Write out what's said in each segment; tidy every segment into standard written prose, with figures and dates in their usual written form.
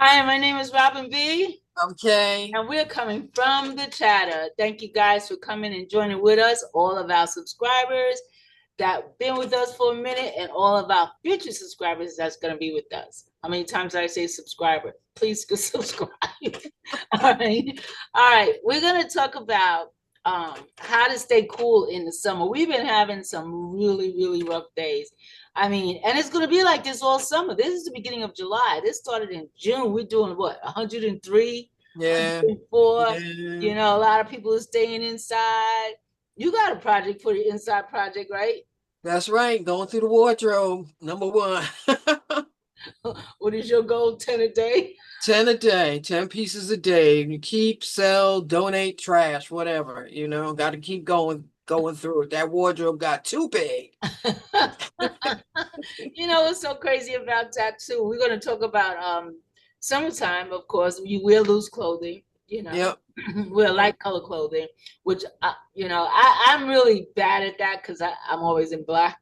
Hi, my name is Robin B. Okay. And we're coming from the chatter. Thank you guys for coming and joining with us, all of our subscribers that been with us for a minute, and all of our future subscribers that's going to be with us. How many times did I say subscriber? Please go subscribe. All right. All right. We're going to talk about how to stay cool in the summer. We've been having some really, really rough days. I mean, and it's going to be like this all summer. This is the beginning of July. This started in June. We're doing what, 103, Yeah. 104. Yeah. You know, a lot of people are staying inside. You got a project for the inside project, right? That's right. Going through the wardrobe. Number one. What is your goal? 10 a day? 10 a day, 10 pieces a day. You keep, sell, donate, trash, whatever. Got to keep going through it. That wardrobe got too big. You know what's so crazy about that too? We're going to talk about summertime, of course. You wear loose clothing, you know, Yep. wear Yep. light color clothing, which I'm really bad at that because I'm always in black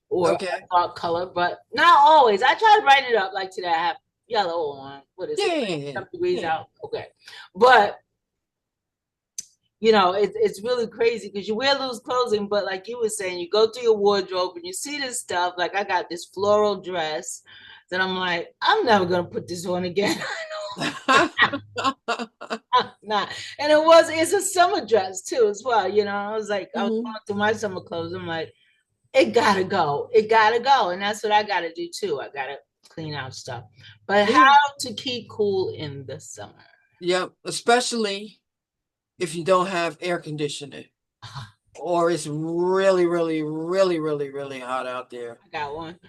or Okay. dark color, but not always. I try to brighten it up. Like today, I have yellow on. What is it? Yeah. Some degrees Yeah. out. Okay, but it's really crazy because you wear loose clothing, but like you were saying, you go through your wardrobe and you see this stuff. Like I got this floral dress that I'm like, I'm never gonna put this on again. Not. And it's a summer dress too, as well. I was like, I was Mhm. going through my summer clothes. I'm like, it gotta go. It gotta go. And that's what I gotta do too. I gotta clean out stuff. But how Yeah. to keep cool in the summer? Yep. Especially if you don't have air conditioning or it's really, really, really, really, really hot out there. I got one.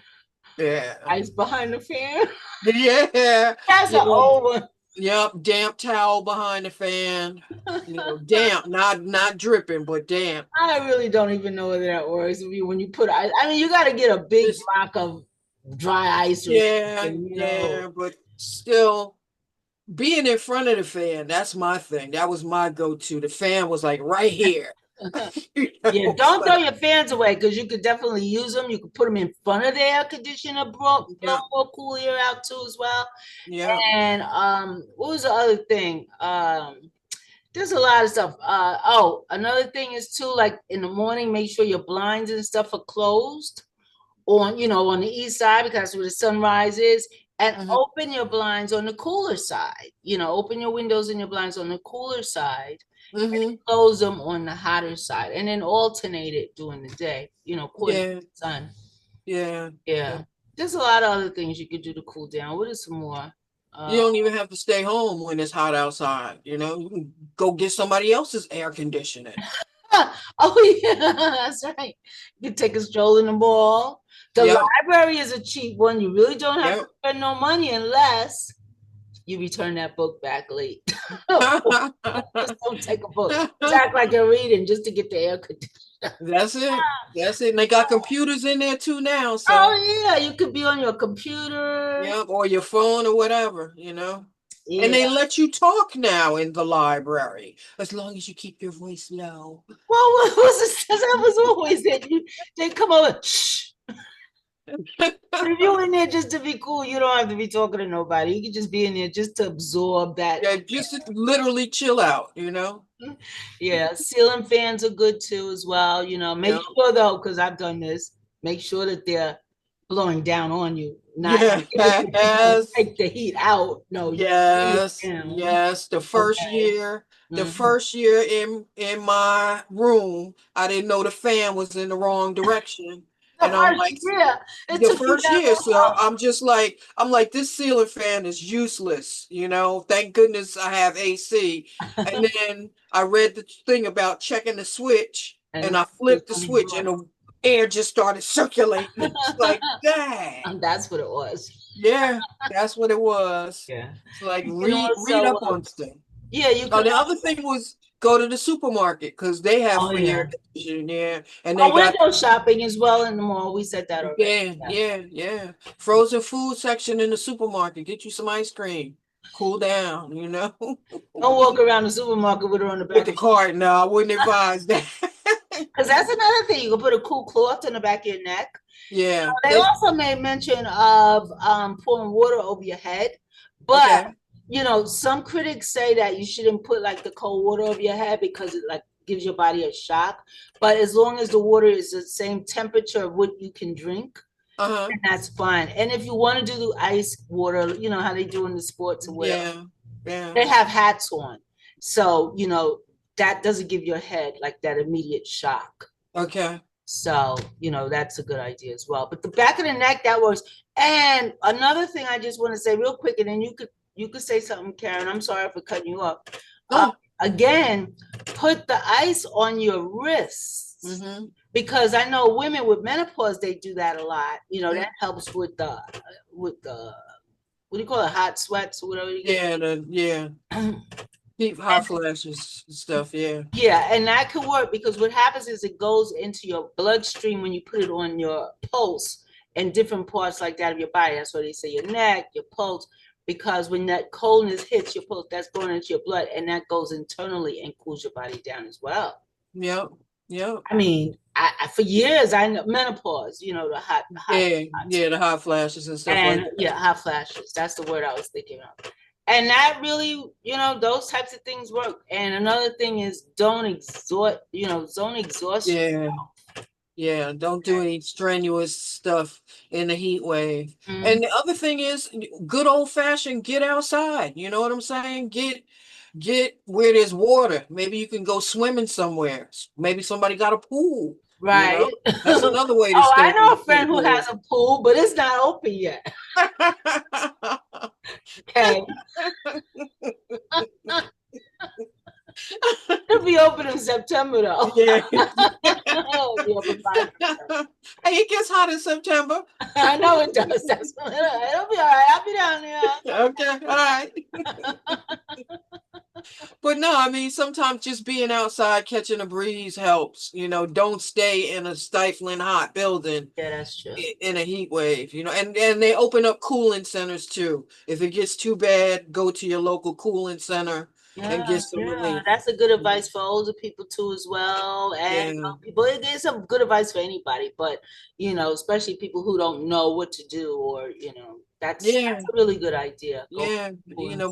Yeah. Ice behind the fan. Yeah. That's You an know, old one. yep, damp towel behind the fan. Damp, not dripping, but damp. I really don't even know whether that works. When you put ice, I mean, you got to get a big This, block of dry ice or yeah, something, yeah, but still being in front of the fan, that's my thing. That was my go-to. The fan was like right here. Yeah, It's don't throw like, your fans away because you could definitely use them. You could put them in front of the air conditioner, blow yeah, more cool air out too as well. yeah. And what was the other thing? There's a lot of stuff. Another thing is too, like in the morning, make sure your blinds and stuff are closed on the east side because where the sun rises, and Mhm. open your blinds on the cooler side. Open your windows and your blinds on the cooler side, Mhm. close them on the hotter side, and then alternate it during the day, according to Yeah, the sun. yeah, yeah. Yeah. There's a lot of other things you could do to cool down. What is some more? You Uh, don't even have to stay home when it's hot outside. You can go get somebody else's air conditioning. oh, yeah, that's right. You can take a stroll in the mall. The Yep. library is a cheap one. You really don't have to Yep. spend no money unless you return that book back late. Just don't take a book. Just act like you're reading just to get the air conditioner. That's it. That's it. And they got computers in there too now. So, Oh yeah, you could be on your computer. yep, or your phone or whatever. And Yeah. they let you talk now in the library as long as you keep your voice low. Well, what was this? That was always it. They come over. Shh. But if you're in there just to be cool, you don't have to be talking to nobody. You can just be in there just to absorb that. Yeah, just to literally chill out. Yeah, ceiling fans are good too as well. Make Yeah. sure though, because I've done this, make sure that they're blowing down on you, not Yes. take the heat out. No, you cool it Yes, down. yes. The first Okay. year, the Mhm. first year in my room, I didn't know the fan was in the wrong direction. The And I'm first like, year, it the took you first that year, so long. I'm like, this ceiling fan is useless. Thank goodness I have AC. And then I read the thing about checking the switch, And and I there's flipped the only switch, and one. the air just started circulating. It's like, dang. And that's what it was. Yeah, that's what it was. Yeah. It's like You can read also, up on stuff. yeah, you Oh, can the other also, thing was go to the supermarket because they have oh free air yeah. conditioning there, and they Oh, got window shopping as well in the mall. We said that already. yeah, Yeah. yeah, yeah. Frozen food section in the supermarket. Get you some ice cream. Cool down. Don't walk around the supermarket with her on the With back the of cart. No, I wouldn't advise that. Because that's another thing. You can put a cool cloth on the back of your neck. Yeah. They also made mention of pouring water over your head, but Okay. some critics say that you shouldn't put like the cold water over your head because it like gives your body a shock. But as long as the water is the same temperature of what you can drink, Uh-huh. that's fine. And if you want to do the ice water, you know how they do in the sports or whatever, Yeah. Yeah. they have hats on, so that doesn't give your head like that immediate shock. Okay. So, that's a good idea as well. But the back of the neck, that works. And another thing I just want to say real quick, and then you could say something, Karen. I'm sorry for cutting you up. Oh. Again, put the ice on your wrists. Mm-hmm. Because I know women with menopause, they do that a lot. That helps with the what do you call it, hot sweats or whatever you get. Deep hot flashes and stuff, yeah. Yeah, and that could work because what happens is it goes into your bloodstream when you put it on your pulse and different parts like that of your body. That's why they say your neck, your pulse, because when that coldness hits your pulse, that's going into your blood and that goes internally and cools your body down as well. Yep. I mean, for years I know menopause, the hot the hot flashes and stuff like that. hot flashes. That's the word I was thinking of. And that really, those types of things work. And another thing is don't exhaust yourself. Yeah, don't do any strenuous stuff in the heat wave. Mm-hmm. And the other thing is good old fashioned get outside. You know what I'm saying? Get where there's water. Maybe you can go swimming somewhere. Maybe somebody got a pool. Right. That's another way to I know a stay friend who cool. has a pool, but it's not open yet. Okay. It'll be open in September though. Yeah. It'll be open by September. Hey, it gets hot in September. I know it does. It'll be all right. I'll be down there. Okay, all right. But no, I mean, sometimes just being outside, catching a breeze helps. Don't stay in a stifling hot building. Yeah, that's true. In a heat wave, and they open up cooling centers too. If it gets too bad, go to your local cooling center and get some relief. That's a good advice for older people too as well, and young people. It is some good advice for anybody, but especially people who don't know what to do, or that's a really good idea.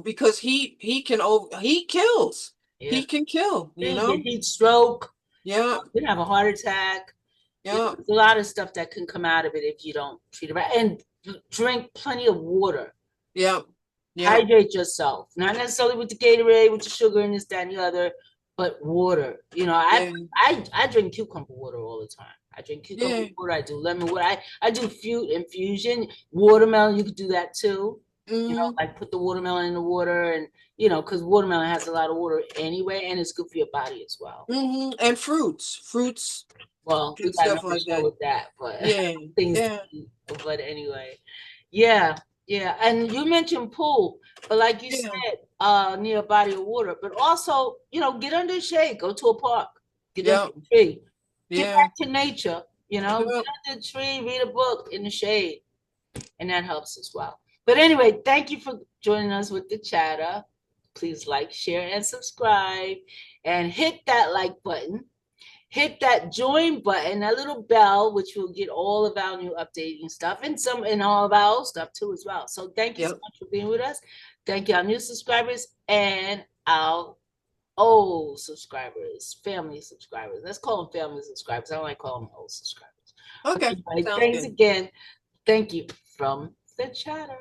Because heat kills. Yeah. Heat can kill. Heat stroke. Yeah, you can have a heart attack. Yeah, there's a lot of stuff that can come out of it if you don't treat it right. And drink plenty of water. Yeah. Hydrate yourself, not necessarily with the Gatorade, with the sugar and this, that, and the other, but water. I drink cucumber water all the time. I drink cucumber water. I do lemon water. I do fruit infusion. Watermelon, you could do that too. Like put the watermelon in the water, and because watermelon has a lot of water anyway, and it's good for your body as well. And fruits. Well, we got stuff like that. With that, but things. But anyway, and you mentioned pool, but like you said, near a body of water, but also get under the shade, go to a park, get under the tree, get back to nature. Get under the tree, read a book in the shade, and that helps as well. But anyway, thank you for joining us with the chatter. Please like, share, and subscribe, and hit that like button. Hit that join button, that little bell, which will get all of our new updating stuff and all of our old stuff too as well. So thank you so much for being with us. Thank you, our new subscribers and our old subscribers, family subscribers. Let's call them family subscribers. I don't like calling them old subscribers. Okay. Thanks again. Thank you from the chatter.